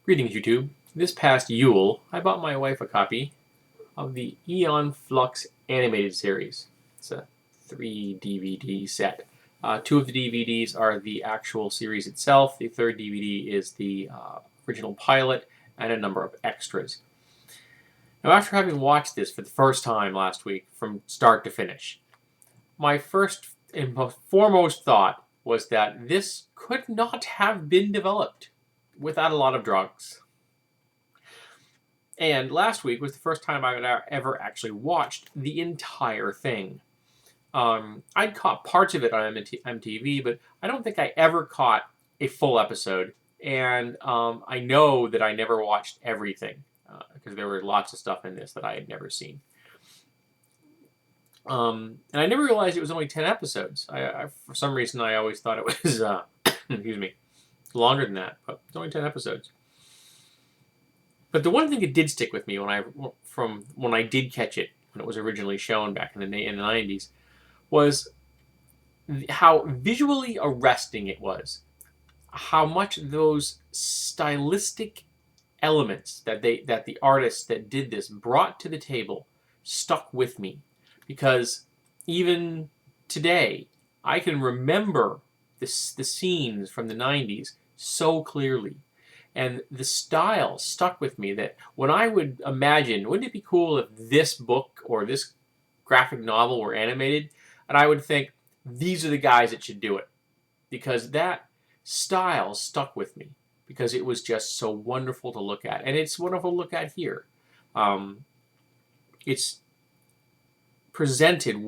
Greetings, YouTube. This past Yule, I bought my wife a copy of the Aeon Flux animated series. It's a 3 DVD set. Two of the DVDs are the actual series itself. The third DVD is the original pilot and a number of extras. Now, after having watched this for the first time last week from start to finish, my first and most foremost thought was that this could not have been developed without a lot of drugs. And last week was the first time I had ever actually watched the entire thing. I'd caught parts of it on MTV, but I don't think I ever caught a full episode. And I know that I never watched everything because there were lots of stuff in this that I had never seen. And I never realized it was only 10 episodes. For some reason, I always thought it was, excuse me, longer than that, but it's only 10 episodes. But the one thing that did stick with me from when I did catch it, when it was originally shown back in the 90s, was how visually arresting it was. How much those stylistic elements that the artists that did this brought to the table stuck with me. Because even today, I can remember the scenes from the 90s so clearly. And the style stuck with me that when I would imagine, wouldn't it be cool if this book or this graphic novel were animated? And I would think, these are the guys that should do it. Because that style stuck with me. Because it was just so wonderful to look at. And it's wonderful to look at here. It's presented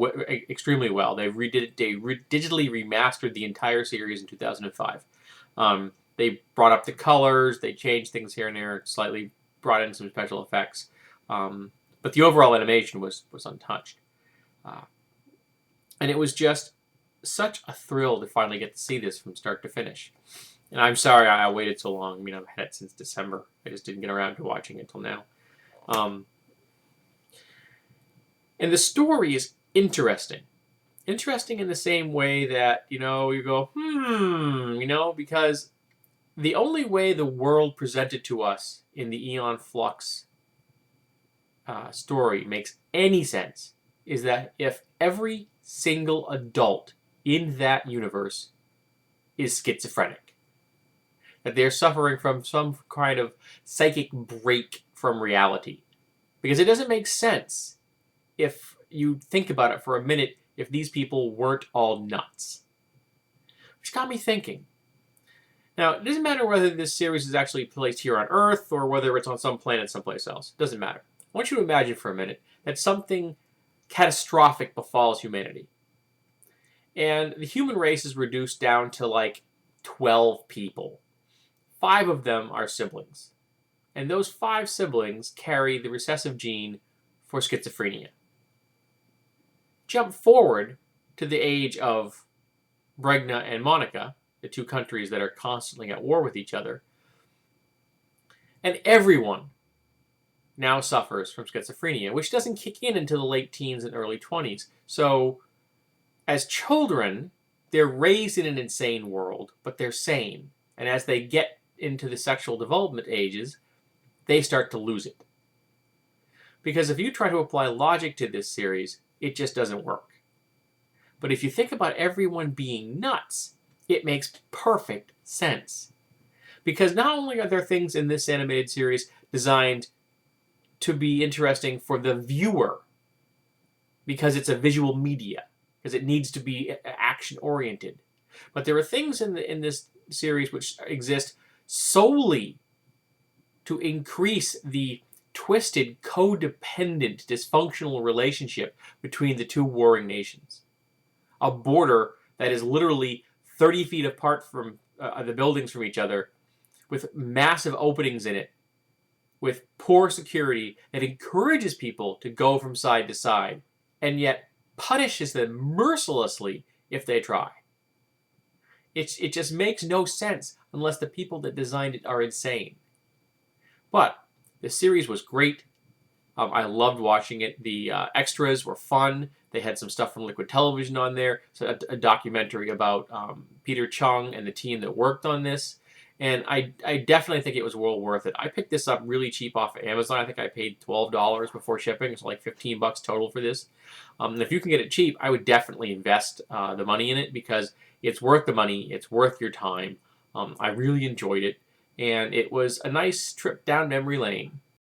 extremely well. They digitally remastered the entire series in 2005. They brought up the colors, they changed things here and there, slightly brought in some special effects. But the overall animation was untouched. And it was just such a thrill to finally get to see this from start to finish. And I'm sorry I waited so long. I mean, I've had it since December. I just didn't get around to watching it until now. And the story is interesting. Interesting in the same way that, you go, because the only way the world presented to us in the Aeon Flux story makes any sense is that if every single adult in that universe is schizophrenic, that they're suffering from some kind of psychic break from reality. Because it doesn't make sense if you think about it for a minute if these people weren't all nuts. Which got me thinking. Now, it doesn't matter whether this series is actually placed here on Earth or whether it's on some planet someplace else. It doesn't matter. I want you to imagine for a minute that something catastrophic befalls humanity. And the human race is reduced down to like 12 people. 5 of them are siblings. And those 5 siblings carry the recessive gene for schizophrenia. Jump forward to the age of Bregna and Monica, the 2 countries that are constantly at war with each other. And everyone now suffers from schizophrenia, which doesn't kick in until the late teens and early 20s. So, as children, they're raised in an insane world, but they're sane. And as they get into the sexual development ages, they start to lose it. Because if you try to apply logic to this series, it just doesn't work. But if you think about everyone being nuts, it makes perfect sense. Because not only are there things in this animated series designed to be interesting for the viewer, because it's a visual media, because it needs to be action-oriented, but there are things in this series which exist solely to increase the twisted, codependent, dysfunctional relationship between the 2 warring nations. A border that is literally 30 feet apart from the buildings from each other, with massive openings in it, with poor security that encourages people to go from side to side, and yet punishes them mercilessly if they try. It just makes no sense unless the people that designed it are insane. But the series was great. I loved watching it. The extras were fun. They had some stuff from Liquid Television on there. So a documentary about Peter Chung and the team that worked on this. And I definitely think it was well worth it. I picked this up really cheap off of Amazon. I think I paid $12 before shipping, so like $15 total for this. And if you can get it cheap, I would definitely invest the money in it because it's worth the money. It's worth your time. I really enjoyed it, and it was a nice trip down memory lane.